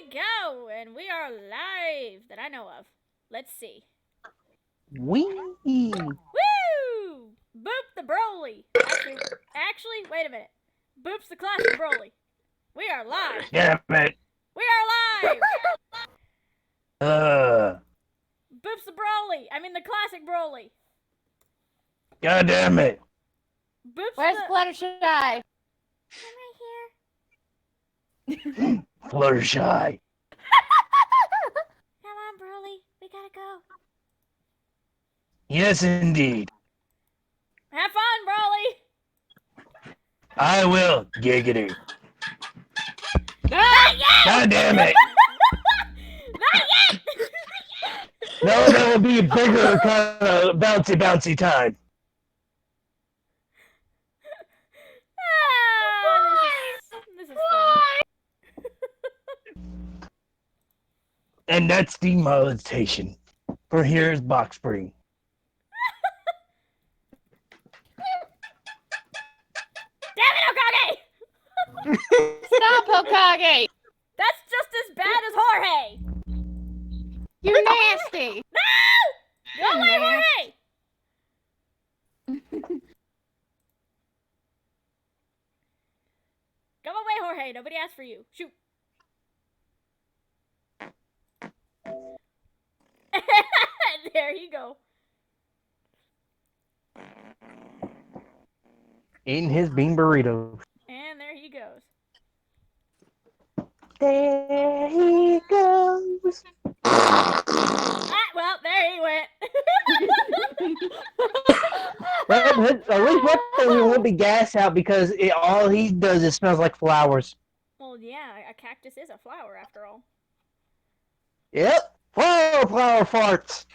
we go, and we are live that I know of. Let's see. Wee! Woo! Boop the Broly. Actually, wait a minute. Boop's the classic Broly. We are live. Damn it! We are live. Boop's the Broly. I mean the classic Broly. God damn it! Boop's Where's Fluttershy? I'm right here. Fluttershy. Come on, Broly. We gotta go. Yes, indeed. Have fun, Broly. I will. Giggity. Not yet. God damn it! Not yet. No, that will be a bigger kind of bouncy time. This is fun. And that's demoralization. For here's box spring. Damn it, Okage! Stop, Hokage! That's just as bad as Jorge! You're nasty! No! Go away, Jorge! Go away, Jorge. Nobody asked for you. Shoot. There you go. Eating his bean burritos. And there he goes. There he goes. Well, there he went. Well, at least one thing he won't be gassed out because all he does is smells like flowers. Well, yeah, a cactus is a flower after all. Yep. Flower farts.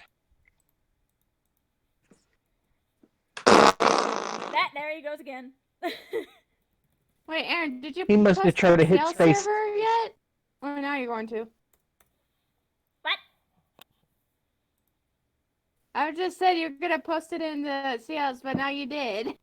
There he goes again. Wait, Aaron, did you He must have post tried to the hit sales space. server yet? Or now you're going to? What? I just said you're gonna post it in the sales, but now you did.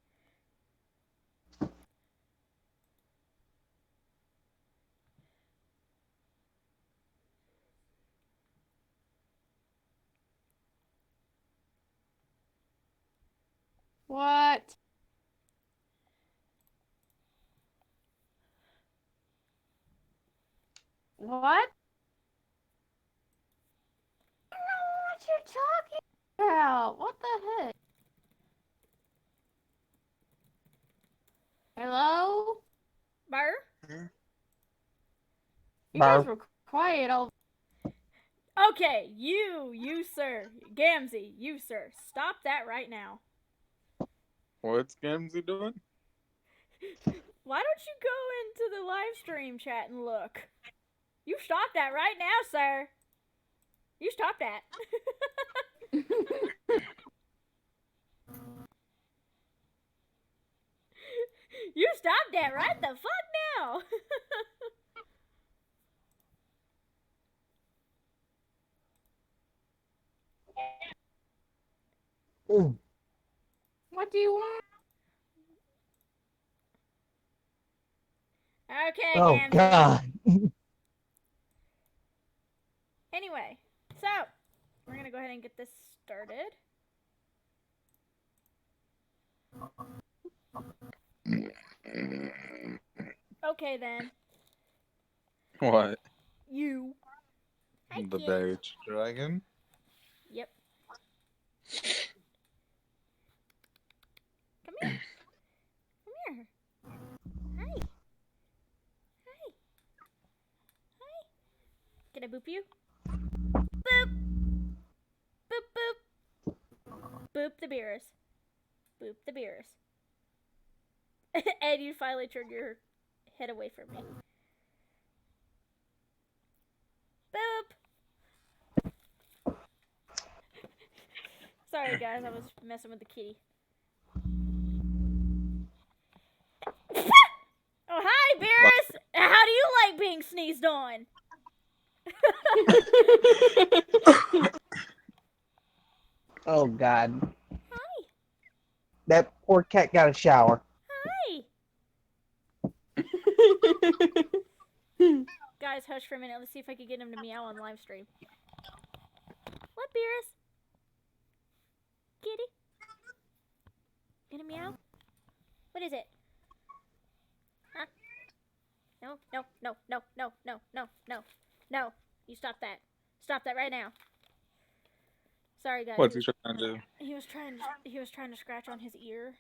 What? What? I don't know what you're talking about. What the heck? Hello? Bar? You guys were quiet all. Okay, you sir. Gamzee, you sir. Stop that right now. What's Gamzee doing? Why don't you go into the live stream chat and look? You stop that right now, sir. You stop that. You stop that right the fuck now. Ooh. What do you want? Okay, Oh, Gamzee. God. Anyway, so we're gonna go ahead and get this started. Okay then. What? You. Hi, The kid. beige dragon? Yep. Come here. Come here. Hi. Hi. Hi. Can I boop you? Boop. Boop boop. Boop the beers. Boop the beers. And you finally turned your head away from me. Boop. Sorry guys, I was messing with the kitty. Oh, hi, Beerus! How do you like being sneezed on? Oh, God. Hi. That poor cat got a shower. Hi. guy's hush for a minute. Let's see if I can get him to meow on live stream. What, Beerus? Kitty? Gonna meow? What is it? Huh? No, no, no, no, no, no, no, no, no. You stop that. Stop that right now. Sorry, guys. What's he trying to do? He was trying to scratch on his ear.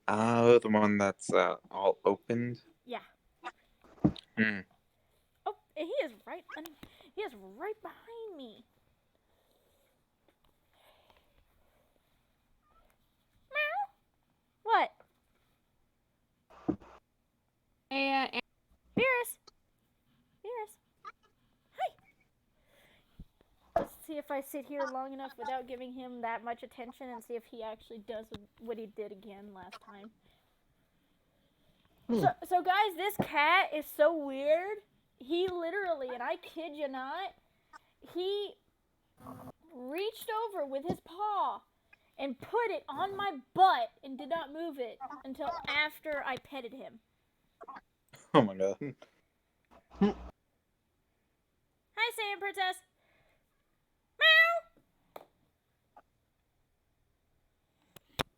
Oh, the one that's all opened. Yeah. Hmm. Oh, he is right. He is right behind me. Meow. What? And Beerus. Beerus. Hi. Let's see if I sit here long enough without giving him that much attention and see if he actually does what he did again last time. So guys, this cat is so weird. He literally, and I kid you not, he reached over with his paw and put it on my butt and did not move it until after I petted him. Oh my god. Hi, Saiyan Princess. Meow.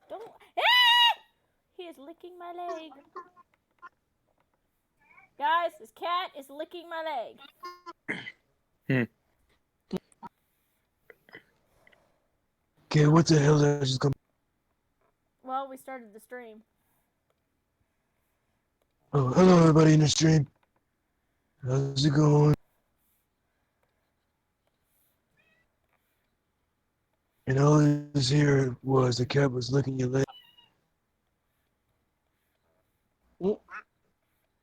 Don't. Ah! He is licking my leg. Guys, this cat is licking my leg. Okay, what the hell did I just come? Well, we started the stream. Oh, hello everybody in the stream. How's it going? And all this here was the cat was licking your leg.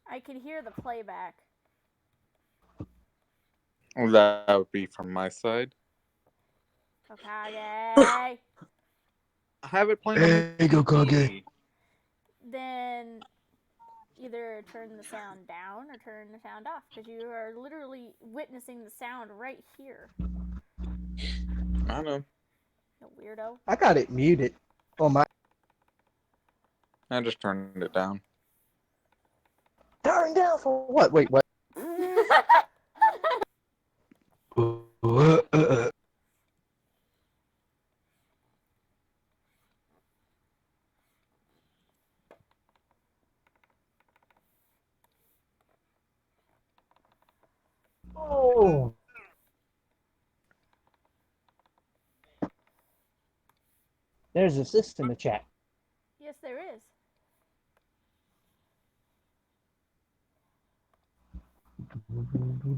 I can hear the playback. Well, that would be from my side. Okay. I have it playing on Hey, the go TV. Kage. Then either turn the sound down or turn the sound off, because you are literally witnessing the sound right here. I know. You weirdo. I got it muted. Oh my. I just turned it down. Turn down for what? Wait, what? Oh. There's a system in the chat. Yes, there is.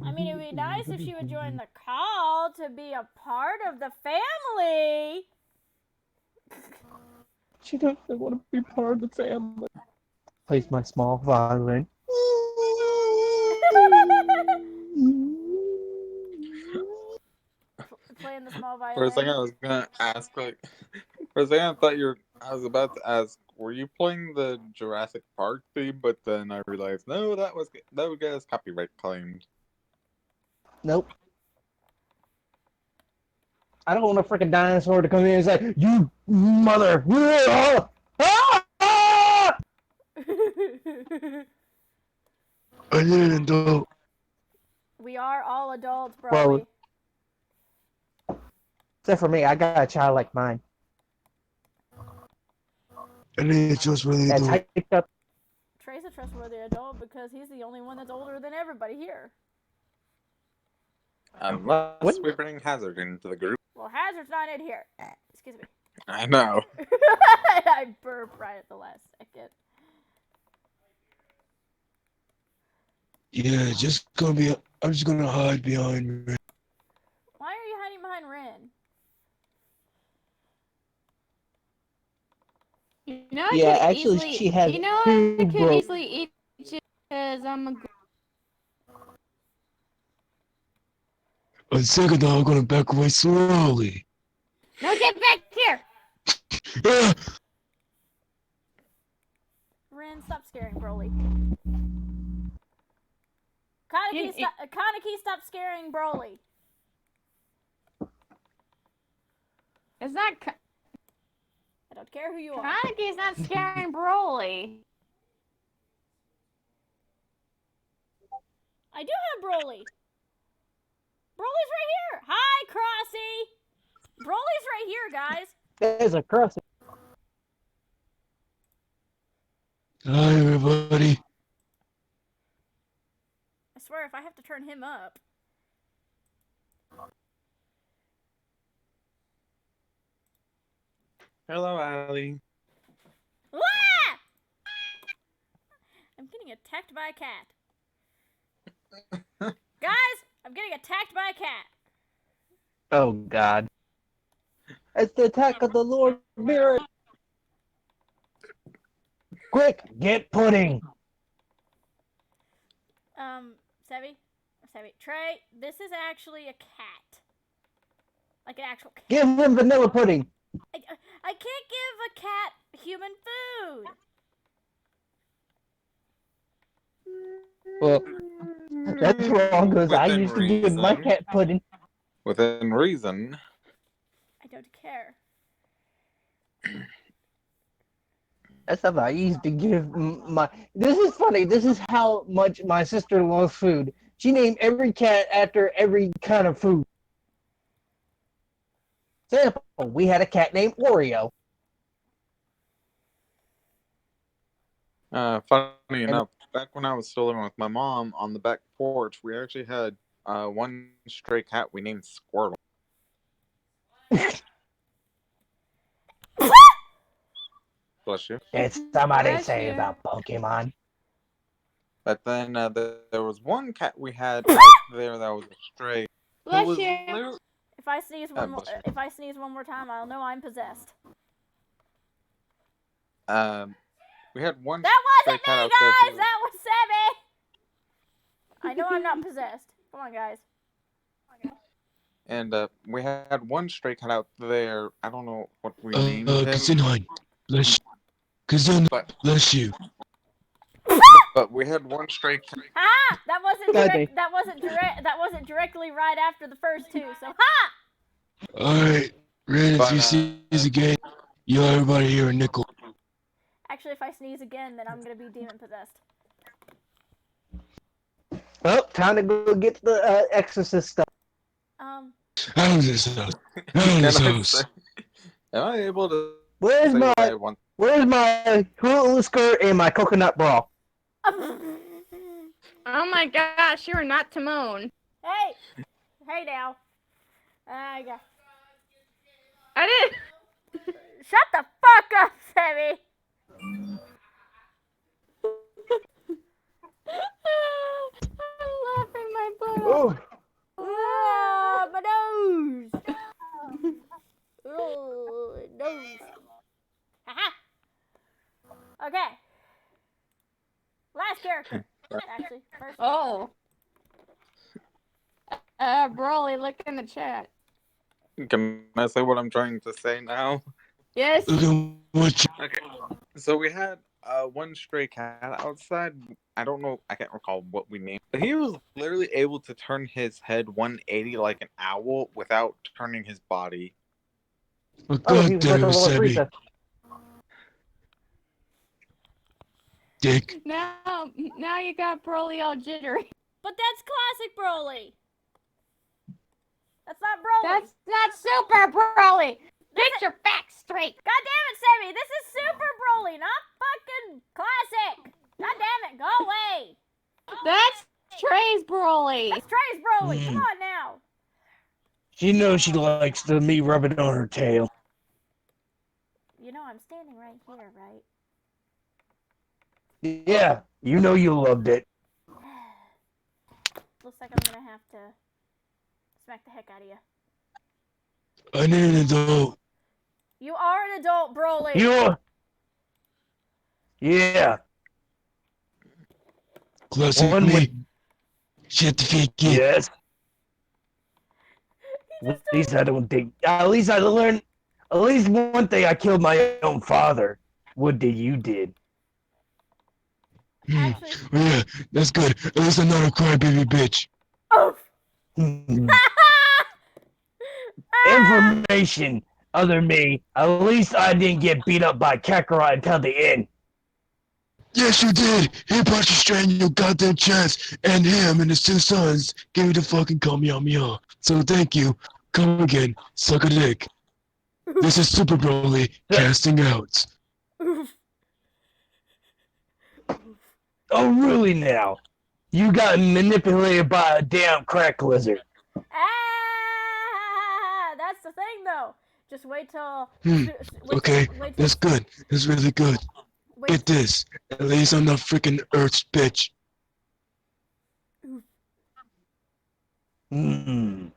I mean, it would be nice if she would join the call to be a part of the family. She doesn't want to be part of the family. Plays my small violin. Playing the small For a second, violin. I was gonna ask, like, for a second, I thought I was about to ask, were you playing the Jurassic Park theme? But then I realized, no, that would get us copyright claimed. Nope. I don't want a freaking dinosaur to come in and say, "You mother!" I need an adult. We are all adults, Well, Broly. except for me, I got a child like mine. I need a trustworthy adult. That's hyped up. Trey's a trustworthy adult because he's the only one that's older than everybody here. Unless we bring Hazard into the group. Well, Hazard's not in here. Excuse me. I know. I burped right at the last second. Yeah, I'm just gonna hide behind me. Why are you hiding behind Ren? you know, I Yeah, could actually, easily, she has you know, two I could broke- easily eat you because I'm a. On second thought, I'm gonna back away slowly. No, get back here! Ren, stop scaring Broly. Kaneki, stop scaring Broly. It's not. I don't care who you are. Kaneki's not scaring Broly. I do have Broly. Broly's right here. Hi, Crossy. Broly's right here, guys. There's a cross. Hi, everybody. I swear, if I have to turn him up. Hello, Allie. Ah! I'm getting attacked by a cat. Guys, I'm getting attacked by a cat. Oh God! It's the attack of the Lord Mirror. Quick, get pudding. Sevi, Trey, this is actually a cat. Like an actual cat. Give him vanilla pudding. I can't give a cat human food. Well, that's wrong because I Within used to give my reason. cat pudding. Within reason. I don't care. That's how I used to give my. This is funny. This is how much my sister loves food. She named every cat after every kind of food. Example: we had a cat named Oreo. Funny enough, back when I was still living with my mom on the back porch, we actually had one stray cat we named Squirtle. Bless you. Did somebody Bless say you. about Pokemon? But then there was one cat we had out there that was a stray. Who Bless was you. literally- If I sneeze one more, bless you. if I sneeze one more time, I'll know I'm possessed. We had one That stray wasn't cat me, out there. guys. Who, That was Sevi. I know I'm not possessed. Come on, guys. and we had one stray cat out there. I don't know what we named him, Kazinhan. Bless you. Kazinhan, but bless you. we had one stray cat. Ha! That wasn't God direct. That wasn't direct. That wasn't directly right after the first two. So ha! Alright, Red, if But, you sneeze again, you owe everybody here a nickel. Actually, if I sneeze again, then I'm gonna be demon possessed. Oh, time to go get the exorcist stuff. Um. Out of this house. Out of this Can I house. say? Am I able to Where's say what I my want? Where's my hula skirt and my coconut bra? Oh my gosh, you are not Timon. Hey, hey now. I got. I did. Shut the fuck up, Sammy. I'm laughing my butt off. Oh, Ah, my nose. Oh, nose. Haha. Okay. Last character. Actually, first. Oh. Broly, look in the chat. Can I say what I'm trying to say now? Yes. Look at what you... Okay. So we had one stray cat outside. I don't know. I can't recall what we named. But he was literally able to turn his head 180 like an owl without turning his body. Oh, oh, he God was damn like a it, little Sebby. Frieza. Dick. Now you got Broly all jittery. But that's classic Broly. That's not Broly. That's not Super Broly. Get your facts straight. God damn it, Sammy. This is Super Broly, not fucking classic. God damn it. Go away. That's Trey's Broly. That's Trey's Broly. Come on now. She knows she likes me rubbing on her tail. You know I'm standing right here, right? Yeah, you know you loved it. Looks like I'm gonna have to smack the heck out of you. I need an adult. You are an adult, Broly. You. Yeah. Classic One me. with- Shut the fake kid. Yes. At least I don't think. At least I learned. At least one thing, I killed my own father. What did you did? Actually, Yeah, that's good. At least I'm not a crybaby bitch. oof. Information. Other me. At least I didn't get beat up by Kakarot until the end. Yes, you did. He punched you straight in your goddamn chest, and him and his two sons gave you the fucking call meow meow. So thank you. Come again. Suck a dick. This is Super Broly casting out. Oof. Oh, really now? You got manipulated by a damn crack lizard. Ah, that's the thing though. Just wait till. Okay, Wait till. that's good. That's really good. Wait. Get this. At least I'm not freaking Earth's bitch. Hmm.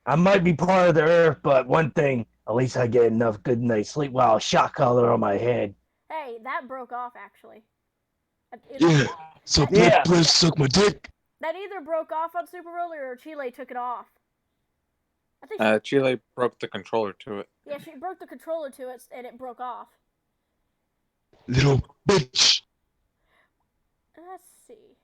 I might be part of the Earth, but one thing, at least I get enough good night's sleep while a shot collar on my head. Hey, that broke off actually. Yeah. So Yeah. Blip suck my dick. That either broke off on Super Roller or Chile took it off. I think. Chile broke the controller to it. Yeah, she broke the controller to it and it broke off. Little bitch. Let's see.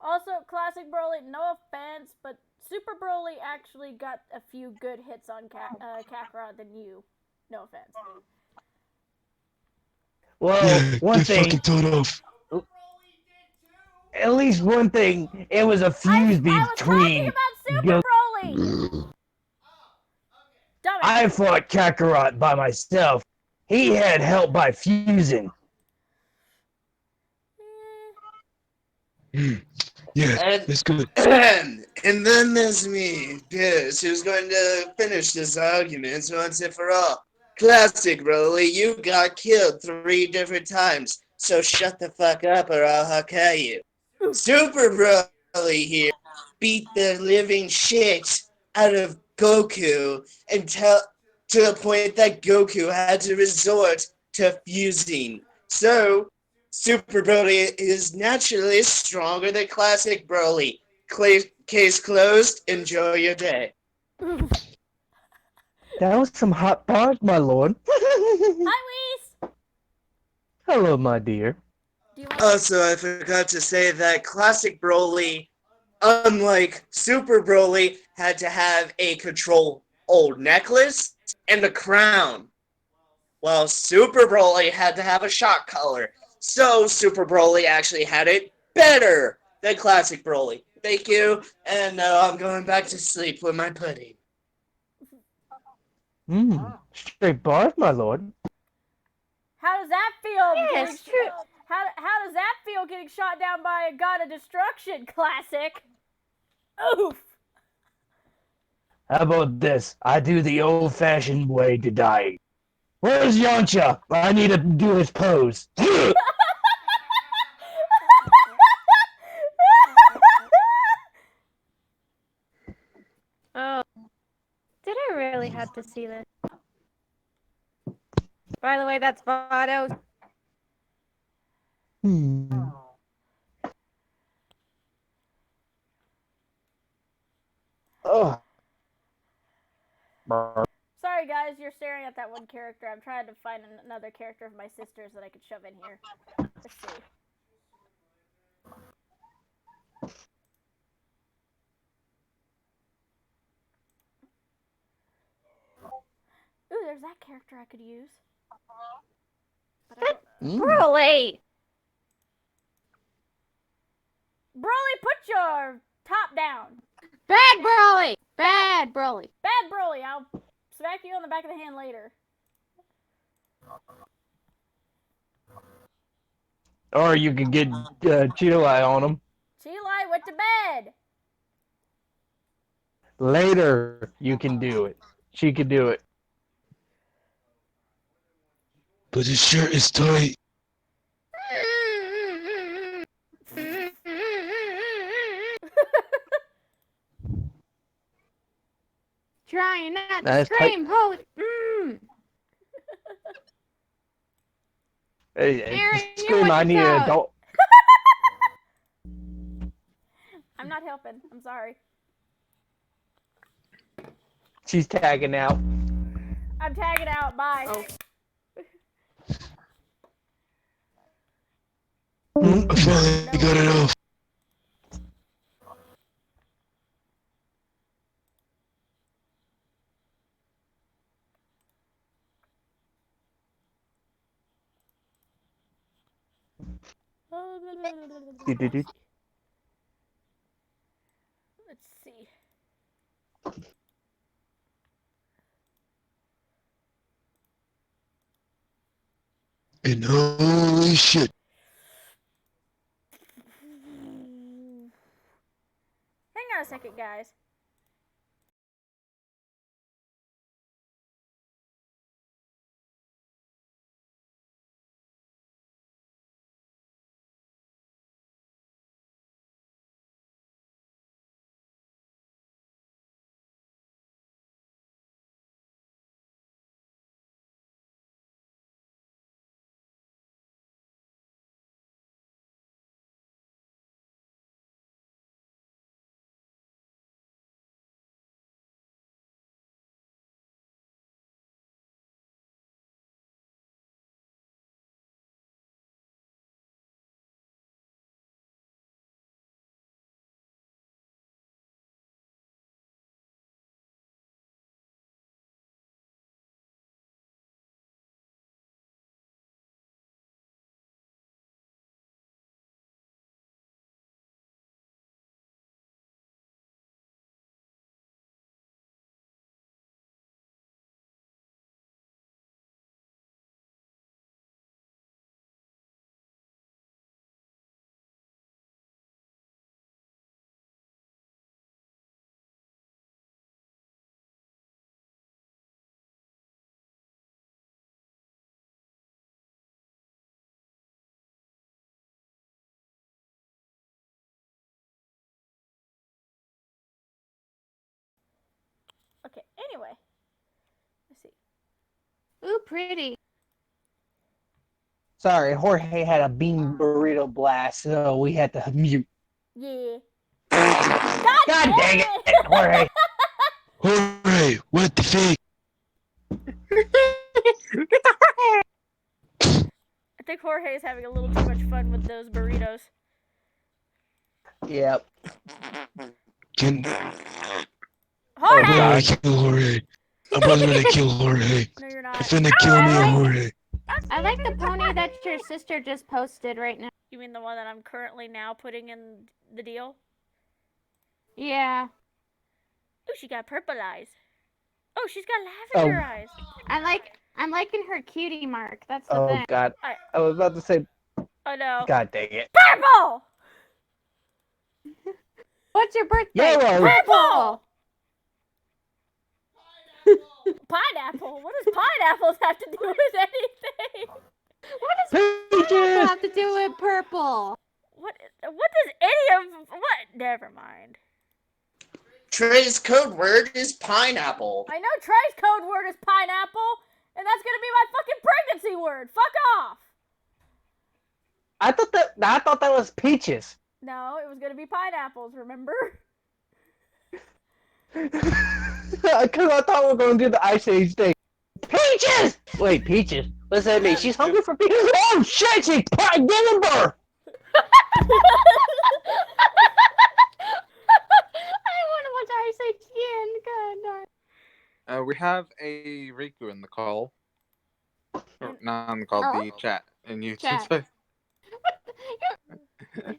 Also, Classic Broly, no offense, but Super Broly actually got a few good hits on Kakarot than you. No offense. Well, Yeah, one get thing, fucking told off. at least one thing, it was a fuse I was talking between. about Super Broly! Dumbass. I fought Kakarot by myself. He had help by fusing. Yeah, And, that's good. and then there's me, Pierce, who's going to finish this argument once and for all. Classic, Broly, you got killed 3 different times, so shut the fuck up or I'll huck at you. Super Broly here beat the living shit out of Goku until to the point that Goku had to resort to fusing. So, Super Broly is naturally stronger than Classic Broly. Case closed. Enjoy your day. That was some hot bars, my lord. Hi, Whis! Hello, my dear. Do you want Also, I forgot to say that Classic Broly, unlike Super Broly, had to have a control old necklace and a crown, while Super Broly had to have a shock collar. So Super Broly actually had it better than Classic Broly. Thank you, and now I'm going back to sleep with my pudding. Straight bars, my lord. How does that feel? Yeah, it's true. How does that feel getting shot down by a god of destruction? Classic. Oof. How about this? I do the old-fashioned way to dying. Where's Yamcha? I need to do his pose. Oh, did I really have to see this? By the way, that's Vado. Oh. Sorry, guys, you're staring at that one character. I'm trying to find another character of my sister's that I could shove in here. Let's see. Ooh, there's that character I could use. But I don't... Broly! Broly, put your top down. Bad Broly! Bad Broly. Bad Broly, I'll smack you on the back of the hand later. Or you could get Chile on him. Chile went to bed. Later, you can do it. She could do it. But his shirt is tight. Trying not to That's scream, holy. Hey, Aaron, you scream, went I to need an town. adult. I'm not helping. I'm sorry. She's tagging out. I'm tagging out. Bye. Oh. I finally got it off. Do-do-do. Let's see. And holy shit. Hang on a second, guys. Okay, anyway. Let's see. Ooh, pretty. Sorry, Jorge had a bean burrito blast, so we had to mute. Yeah. God dang it, Jorge! Hooray! What the fuck? I think Jorge is having a little too much fun with those burritos. Yep. Can Oh Jorge! God. kill Jorge? I'm about to kill Jorge. No, you're You're not. finna kill me, Jorge. I like the pony that your sister just posted right now. You mean the one that I'm currently now putting in the deal? Yeah. Oh, she got purple eyes. Oh, she's got Oh. lavender eyes. I'm liking her cutie mark. That's the Oh thing. God. I was about to say. Oh no. God dang it. Purple! What's your birthday? Yellow. Purple! Pineapple? What does pineapples have to do with anything? What does pineapple Peaches. have to do with purple? What does any of what? Never mind. Trey's code word is pineapple. I know Trey's code word is pineapple, and that's gonna be my fucking pregnancy word. Fuck off. I thought that was peaches. No, it was gonna be pineapples. Remember? Because I thought we were going to do the Ice Age thing. Peaches! Wait, Peaches. Listen to me. She's hungry for peaches. Oh shit! She's giving birth. I want to watch Ice Age again. God darn. We have a Riku in the call. Or, not in the call, the chat. And you Chat. just... Hey,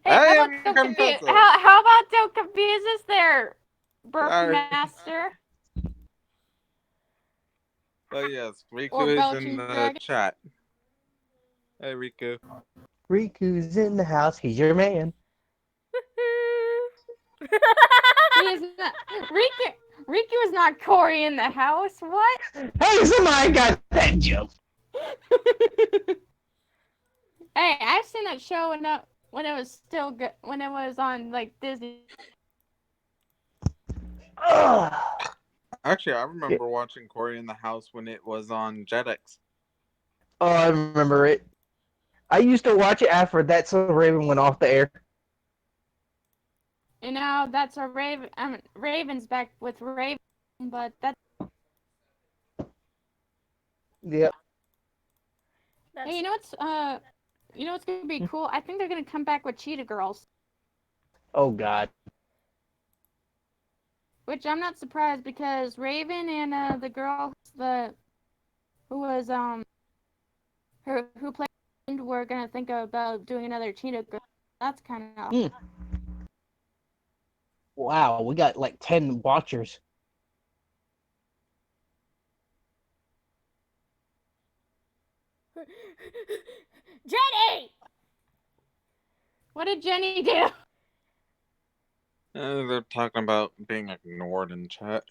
Hey, how about don't confuse us there, Burp Sorry. Master? Oh yes, Or Riku is Belching in the Dragon. chat. Hey Riku. Riku's in the house. He's your man. He is not. Riku is not Corey in the house. What? Hey, somebody got that joke. Hey, I've seen that show when it was still good, when it was on like Disney. Ugh. Actually, I remember watching Cory in the House when it was on Jetix. Oh, I remember it. I used to watch it after That So Raven went off the air. You know, that's a Raven. Raven's back with Raven, but that's. Yep. Hey, you know what's gonna be cool? I think they're gonna come back with Cheetah Girls, Oh God. which I'm not surprised because Raven and the girl who was who played were gonna think about doing another Cheetah Girl. That's kind of. Hmm. Wow, we got like 10 watchers. Jenny! What did Jenny do? They're talking about being ignored in chat.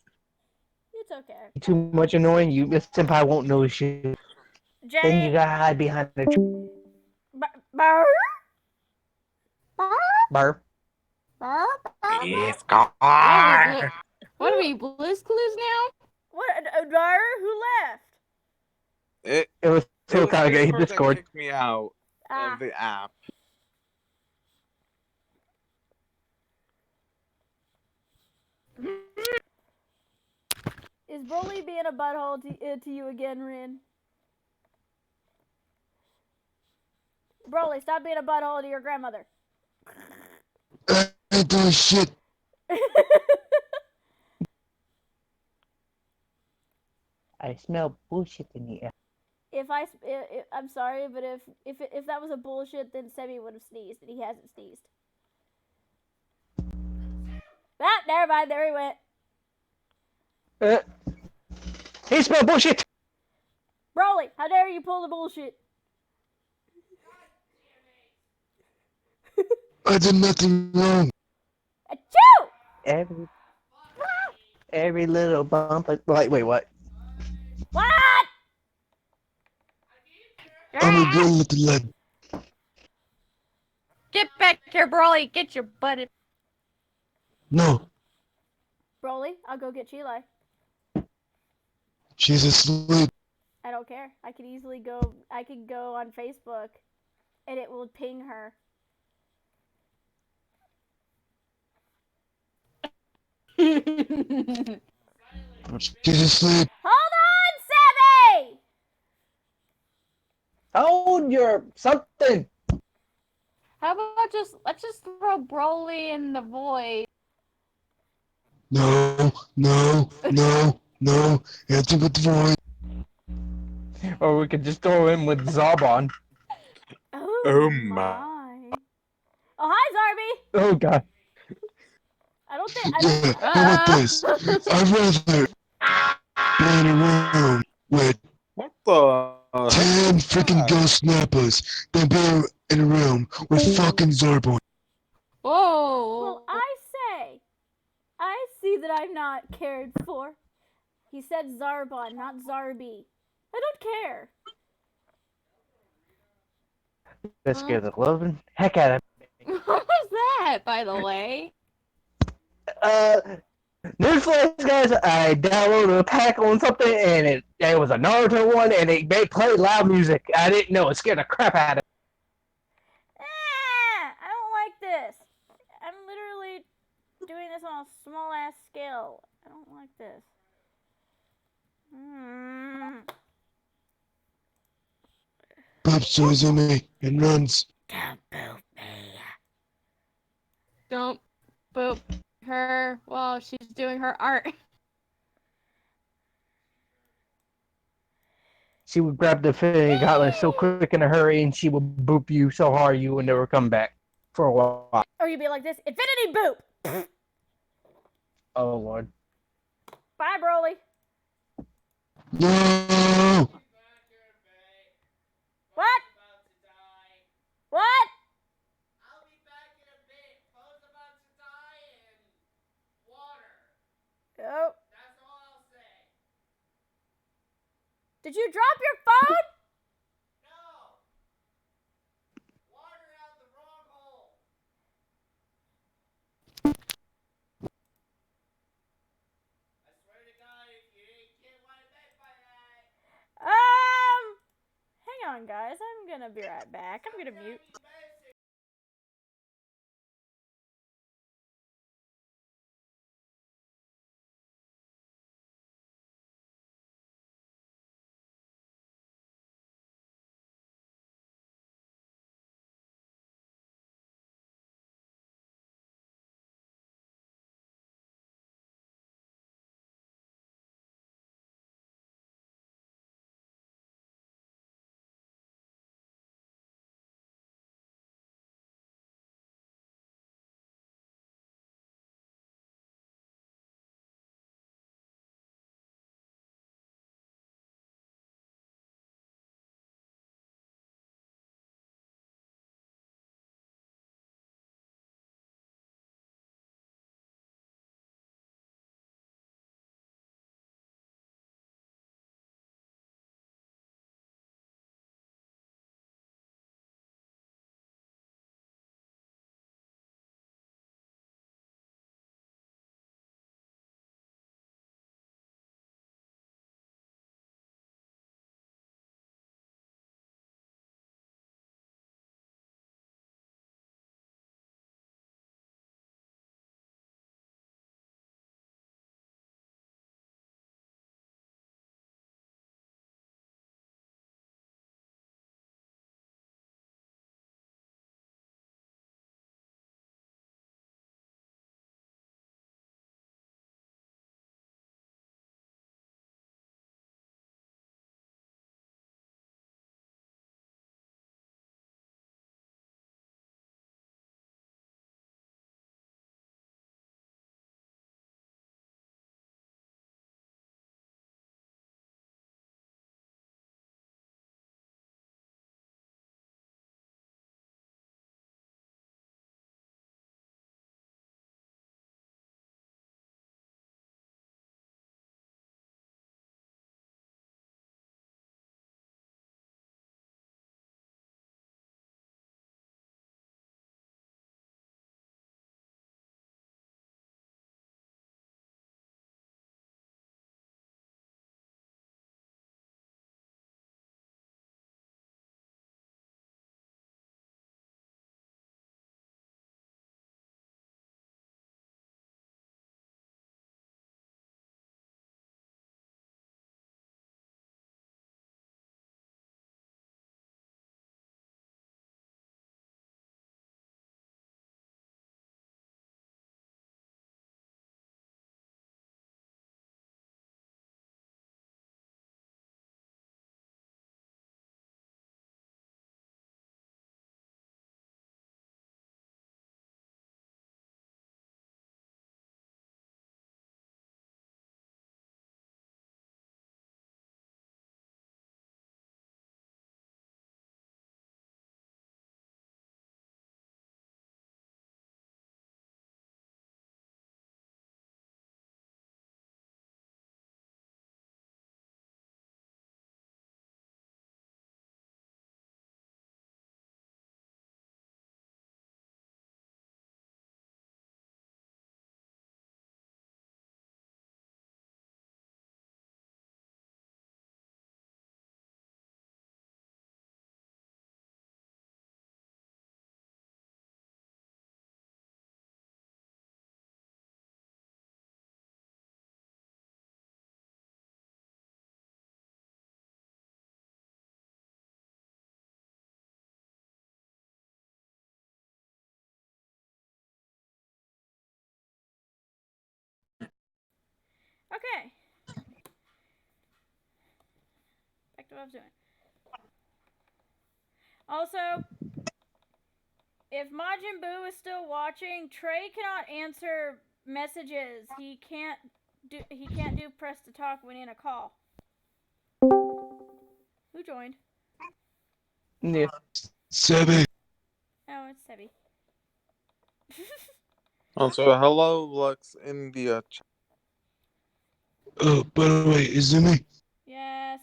It's okay. Too much annoying you. Miss Senpai won't notice you. Then you Jenny! gotta hide behind the tree. Burr? Burp. It's What are we? gone. What are we? Blue's Clues now? What? Burr? Who left? It was It was Silkage Discord that Discord. kicked me out Ah. of the app. Is Broly being a butthole to you again, Rin? Broly, stop being a butthole to your grandmother. I ain't doing shit. I smell bullshit in the air. I'm sorry, but if that was a bullshit, then Semi would have sneezed, and he hasn't sneezed. Ah, never mind. There he went. He smell bullshit. Broly, how dare you pull the bullshit? I did nothing wrong. Achoo! Every little bump. Wait, what? What? I'm a girl with the lead. Get back here, Broly. Get your butt in. No, Broly, I'll go get Chile. she's asleep. I don't care. I could easily go. I could go on Facebook, and it will ping her. She's asleep. Hold on, Sammy! Hold your something. How about let's just throw Broly in the void? No, no, no, no. Answer with the voice. Or we could just throw him with Zarbon. Oh my. my. Oh, hi, Zarby! Oh god. I don't think. Yeah, how about this? I'd rather be in a room with What the 10 freaking ghost snappers than be in a room with fucking Zorbo. Whoa. Well, I see that I'm not cared for. He said Zarbon, not Zarby. I don't care. That scared the living heck out of What was that, by the way? me. Newsflash, guys, I downloaded a pack on something and it was a Naruto one and it played loud music. I didn't know. It scared the crap out of me. I don't like this. I'm literally doing this on a small ass scale. I don't like this. Pops to Izumi and runs. Don't boot me. Don't boop her while she's doing her art. She would grab the Infinity Gauntlet so quick in a hurry and she would boop you so hard you would never come back for a while. Or you'd be like this, Infinity Boop! Oh lord. Bye, Broly. No! What? What? I'll be back in a bit. Poe's about to die and water. Oh. That's all I'll say. Did you drop your phone? No! Water out the wrong hole. I swear to God, if you ain't get my bed by that. Hang on, guys. I'm gonna be right back. I'm gonna mute. Okay. Back to what I was doing. Also, if Majin Buu is still watching, Trey cannot answer messages. He can't do press to talk when in a call. Who joined? Yeah. Sebi. Oh, it's Sebi. Also, hello, Lux, in the chat. Oh, by the way, Izumi, Yes.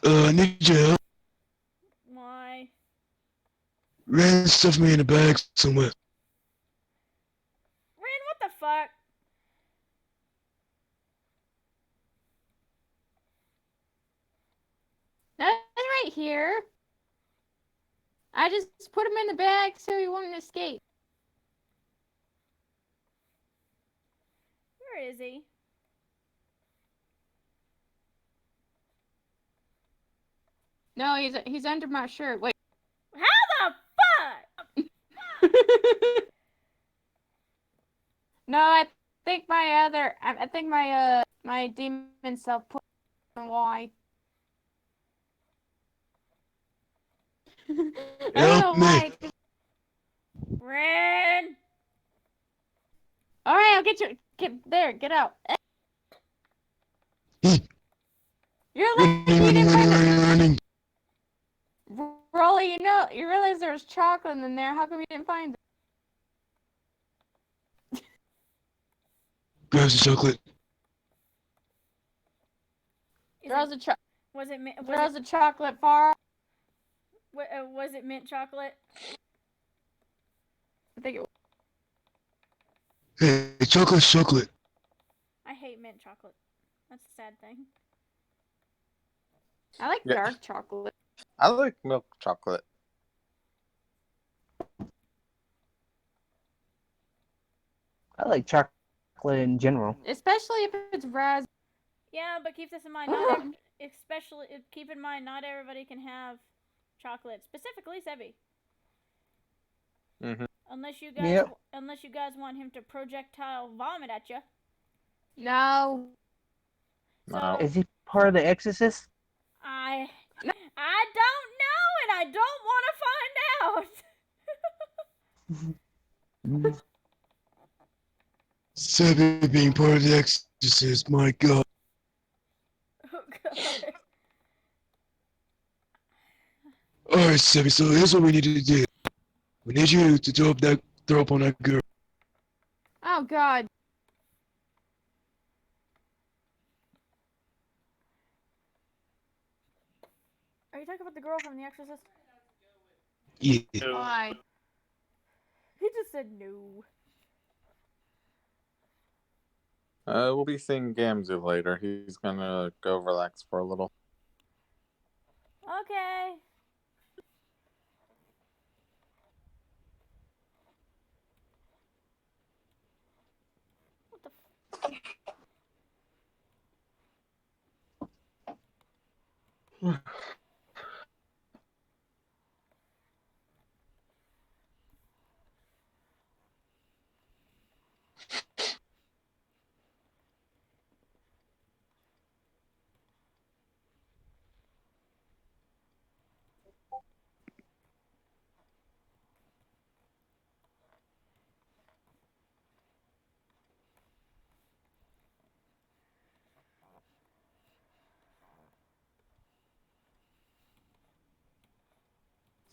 I need your help. Why? Ran stuffed me in a bag somewhere. Rin, what the fuck? That's right here. I just put him in the bag so he wouldn't escape. Where is he? No, he's under my shirt. Wait. How the fuck? No, I think my demon self put him why. I don't know Help me. why. Rin! Alright, I'll get you. Get out. You're lucky you didn't find it. Running. Rolly, you realize there was chocolate in there. How come you didn't find it? Grabs the chocolate. Throws Was it a chocolate bar. was it mint chocolate? I think it was. Hey, chocolate. I hate mint chocolate. That's a sad thing. I like Yeah. dark chocolate. I like milk chocolate. I like chocolate in general. Especially if it's raspberry. Yeah, but keep this in mind. Keep in mind, not everybody can have chocolate. Specifically, Sebi. Mm-hmm. Unless you guys want him to projectile vomit at you. No. So Is he part of the Exorcist? I don't know, and I don't want to find out. Sebi being part of the Exorcist, my god. Oh god. Alright, Sebi, so here's what we need to do. We need you to throw up on that girl. Oh god. Are you talking about the girl from The Exorcist? Yeah. Why? He just said no. We'll be seeing Gamzu later. He's gonna go relax for a little. Okay. What the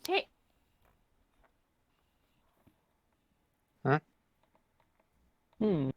Hey. Hmm.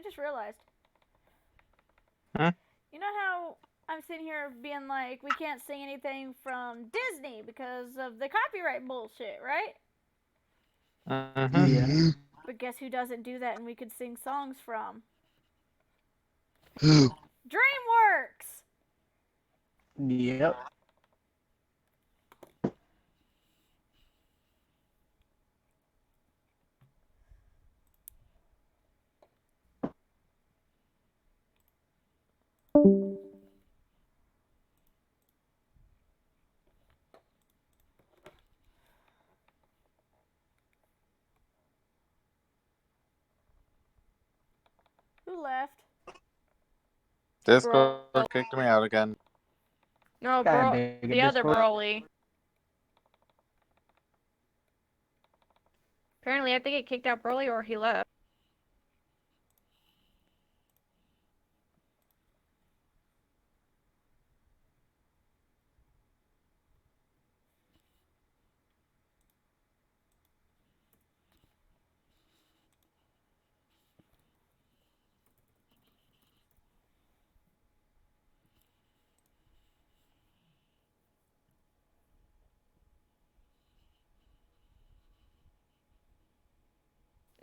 just realized. Huh? You know how I'm sitting here being like, we can't sing anything from Disney because of the copyright bullshit, right? Uh-huh. Yeah. But guess who doesn't do that and we could sing songs from? Who? DreamWorks! Yep. Who left? Discord kicked me out again. No, God bro. dang it, The other Discord. Broly. Apparently, I think it kicked out Broly or he left.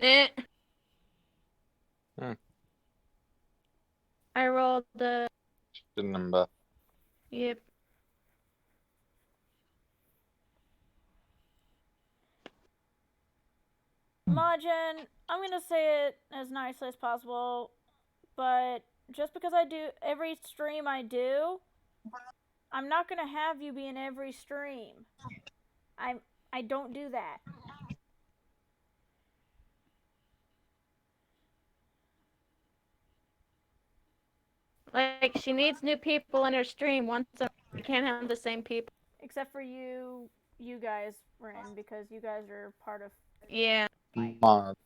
Eh. Hmm. I rolled the. Number. Yep. Majin, I'm gonna say it as nicely as possible, but just because I do every stream I do, I'm not gonna have you be in every stream. I don't do that. Like, she needs new people in her stream once we can't have the same people. Except for you guys, Ren, because you guys are part of Yeah. Mod.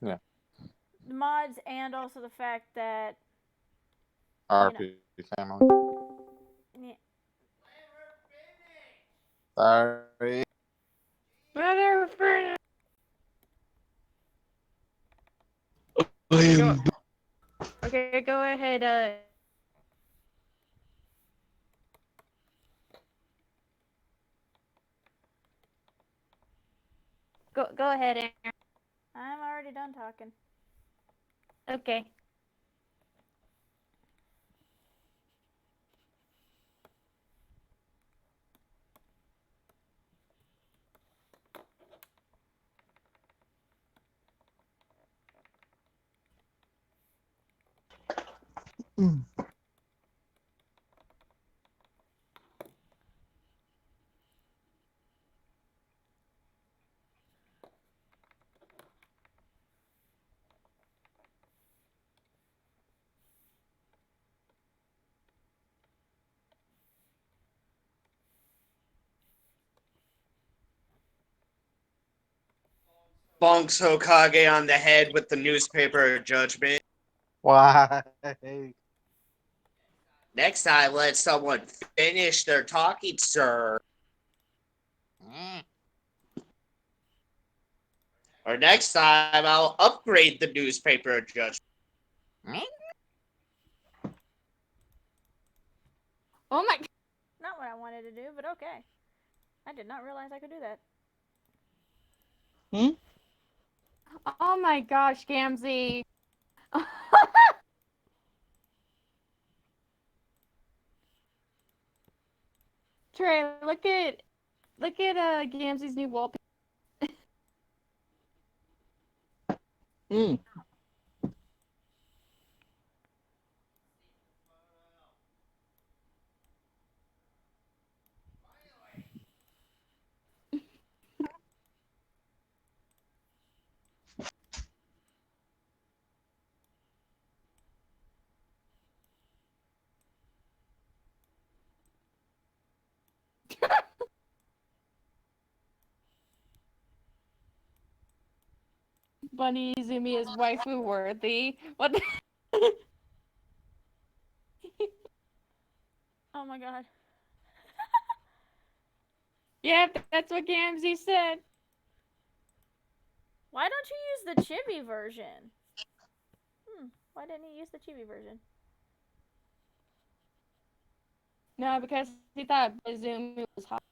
Yeah. the mods and also the fact that RP family. yeah, Sorry. Mother. I am. Okay, go ahead. Go ahead, Aaron. I'm already done talking. Okay. Mm. Bonks Hokage on the head with the newspaper judgment. Why? Next time, let someone finish their talking, sir. Or next time, I'll upgrade the newspaper judgment. Oh my. Not what I wanted to do, but okay. I did not realize I could do that. Oh my gosh, Gamzee. Trey, look at Gamzee's new wallpaper. Mm. Bunny Izumi is waifu worthy. What the? Oh my god. Yep, that's what Gamzee said. Why don't you use the chibi version? Why didn't he use the chibi version? No, because he thought Izumi was hot.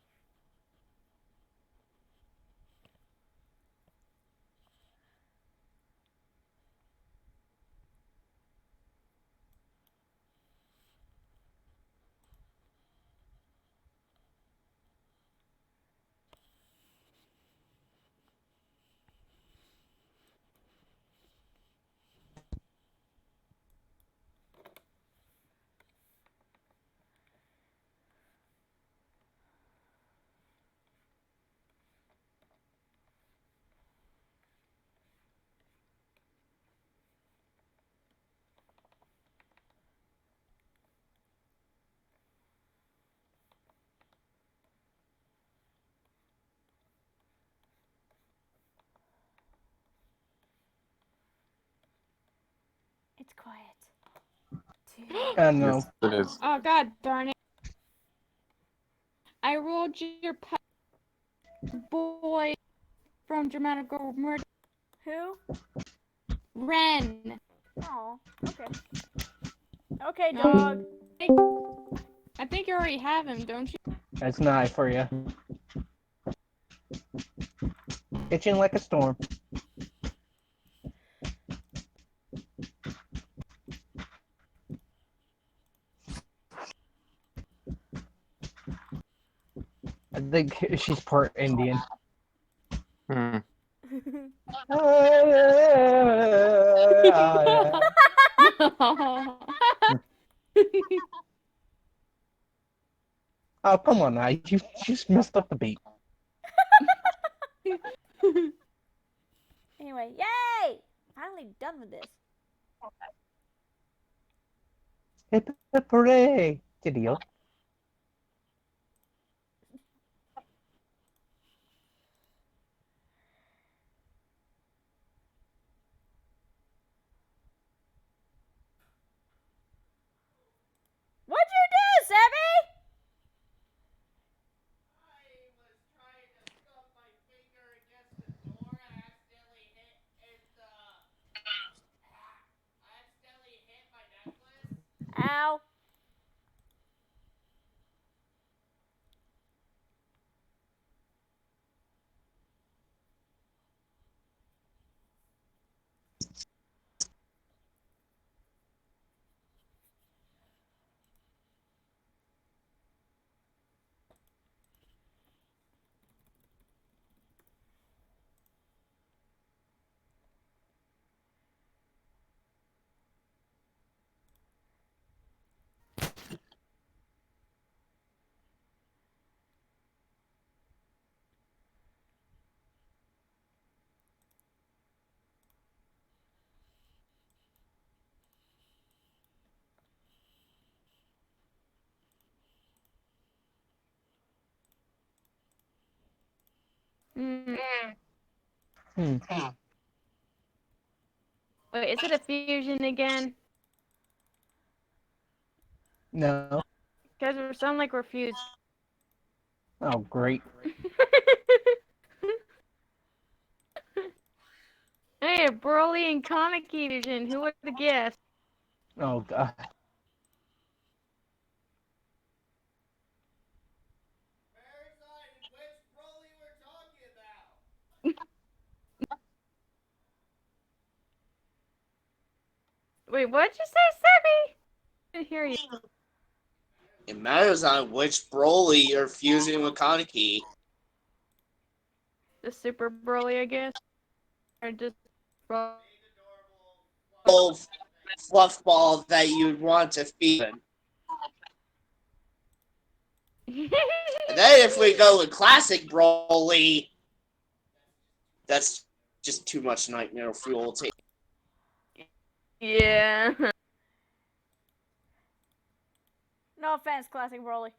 It's quiet. No. Yes, it is. Oh god darn it. I rolled your boy from Dramatic Girl Murder. Who? Ren. Oh, okay. Okay, No. dog. I think you already have him, don't you? That's not for you. Itching like a storm. I think she's part Indian. Hmm. Oh, come on now. You just messed up the beat. Anyway, yay! Finally done with this. Hip hip hooray! Idiot. What'd you do, Sebby? Ow. Hmm. Hmm. Wait, is it a fusion again? No. Because we sound like we're fused. Oh, great. Hey, a Broly and Kaneki fusion. Who would have guessed? Oh, God. Wait, what'd you say, Sebby? I didn't hear you. It matters on which Broly you're fusing with Kaneki. The Super Broly, I guess. Or just Broly. Little fluff ball that you'd want to feed. And then if we go with classic Broly, that's just too much nightmare fuel to take. Yeah. No offense, classic Broly.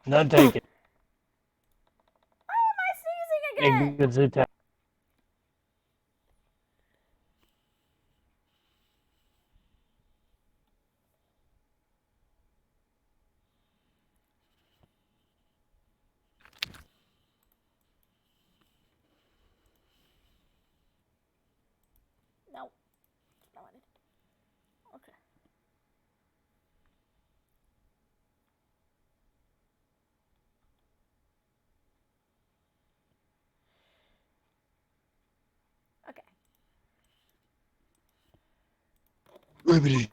None taken. Why am I sneezing again? Good Zuta. Ribbity.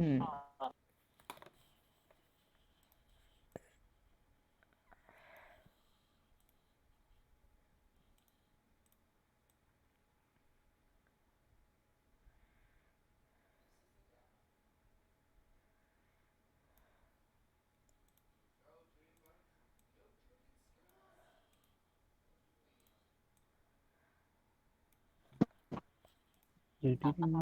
Mm. Hmm. Do-do-do.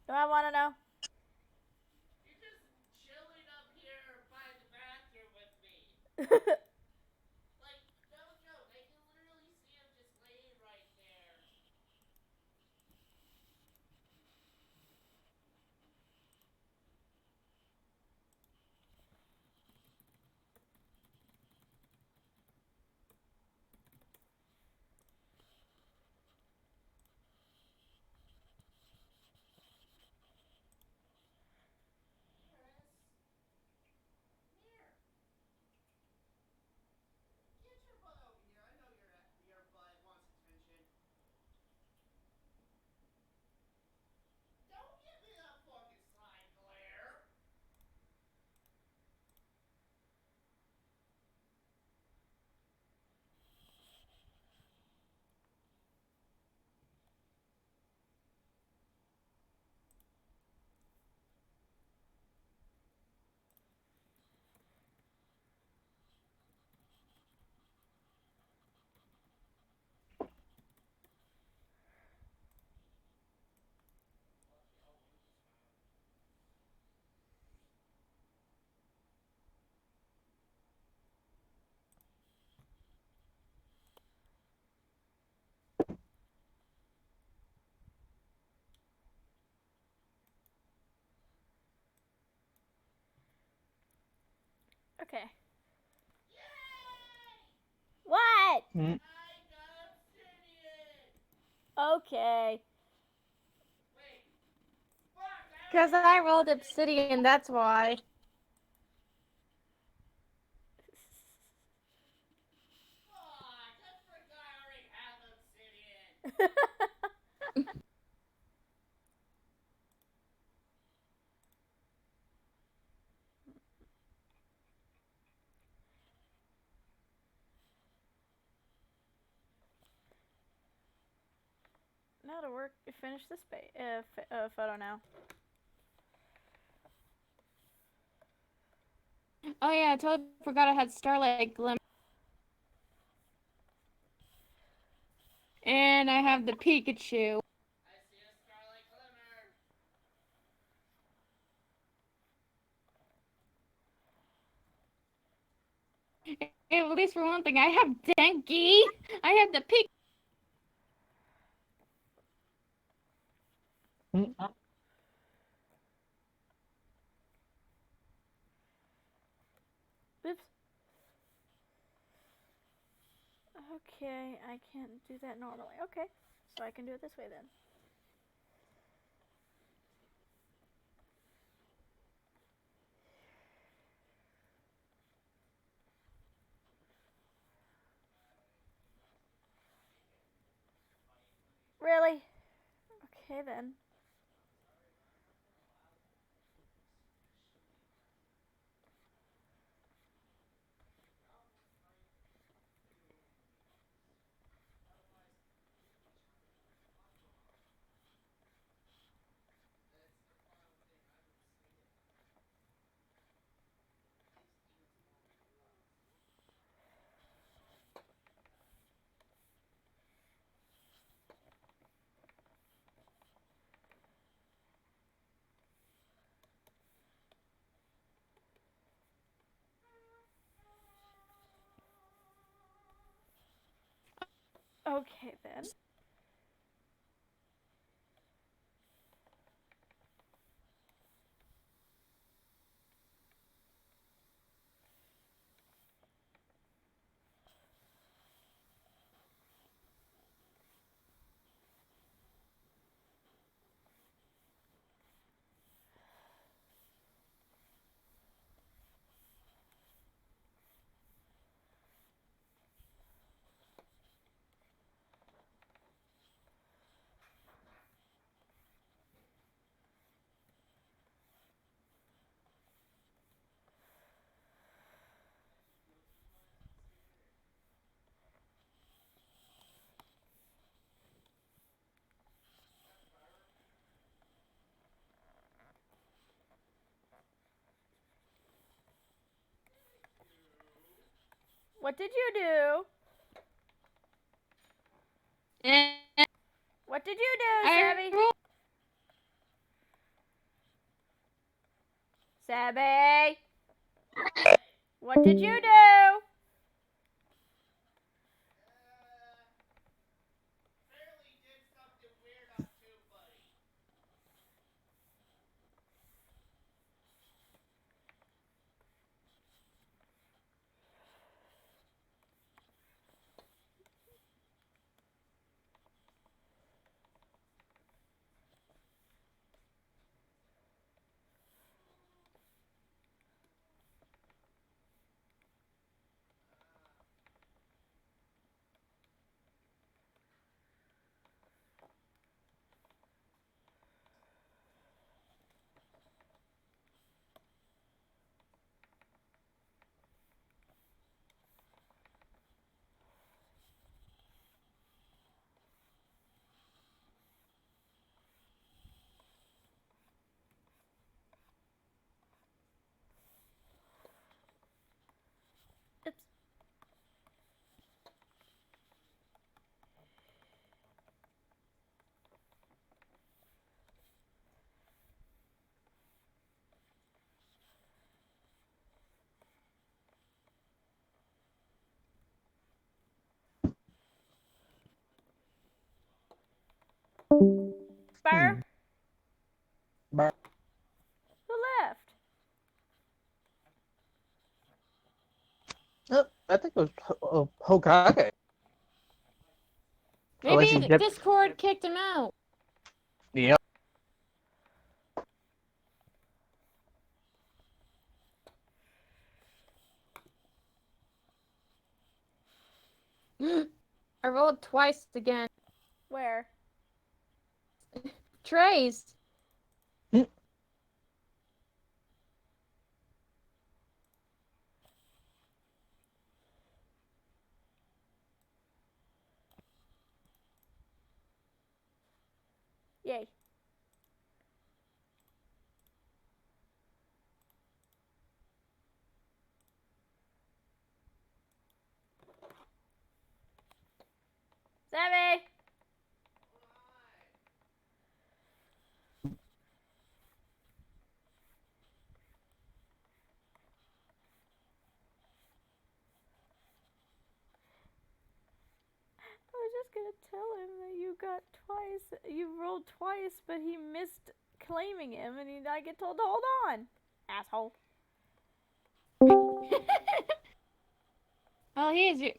Do I want to know? You're just chilling up here by the bathroom with me. Like, no joke. I can literally see him just laying right there. Get your butt over here. I know your butt wants attention. Don't give me that fucking side glare. Okay. What? Hmm. I got obsidian. Okay. Wait. Fuck. Because I rolled obsidian, that's why. Fuck. I forgot I already have obsidian. Now to work. Finish this photo now. Oh yeah, I totally forgot I had Starlight Glimmer. And I have the Pikachu. I see a starlight glimmer. At least for one thing, I have Denki. I have the Pikachu. Hmm. Oops. Okay, I can't do that normally. Okay, so I can do it this way then. Really? Okay then. Okay, then. What did you do? What did you do, Sabby? Sabby! What did you do? Fairly did something weird on too, buddy. Oops. Burr? Burr. Who left? I think it was Hokage. Unless he Maybe dipped. Discord kicked him out. Yep. I rolled twice again. Where? Trace. Yay. Sabby! I was just gonna tell him that you got twice. You rolled twice, but he missed claiming him, and I get told to hold on. Asshole. Well, he is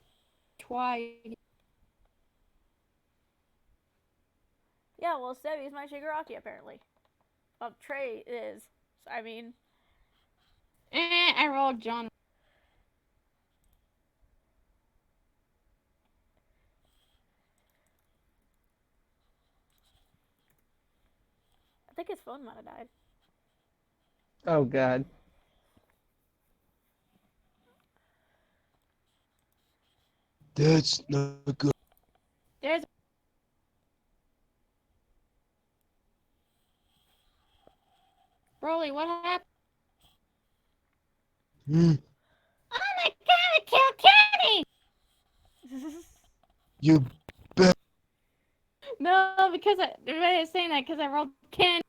twice. Yeah, well, Sebby's my Shigaraki, apparently. Well, Trey is. I mean, I rolled John. I think his phone might have died. Oh God. That's not good. There's. Broly, what happened? Hmm. Oh my god, I killed Kenny! You bet. No, because everybody is saying that because I rolled Ken.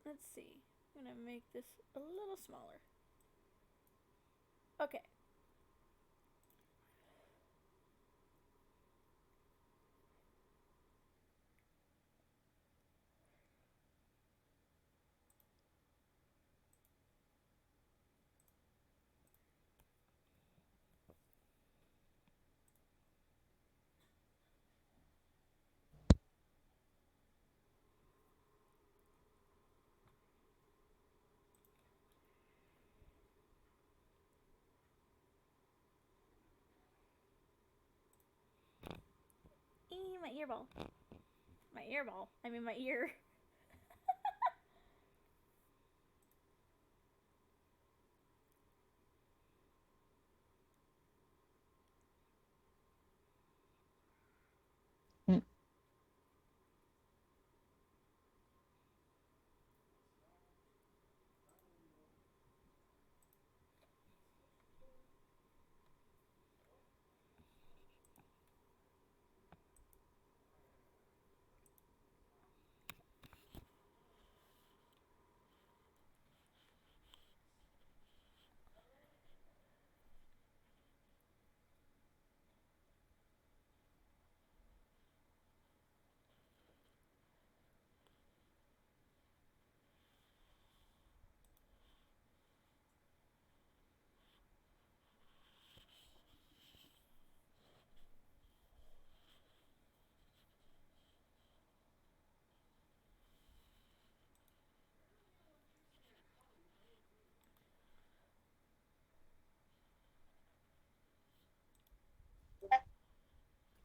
Let's see. I'm gonna make this a little smaller. Okay. My earball. My earball. I mean my ear.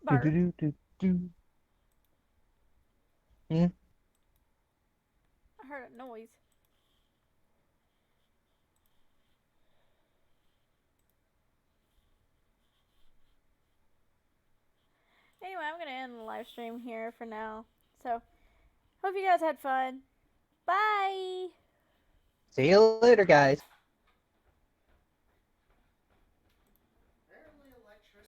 Bark. Hmm? I heard a noise. Anyway, I'm gonna end the live stream here for now. So, hope you guys had fun. Bye! See you later, guys.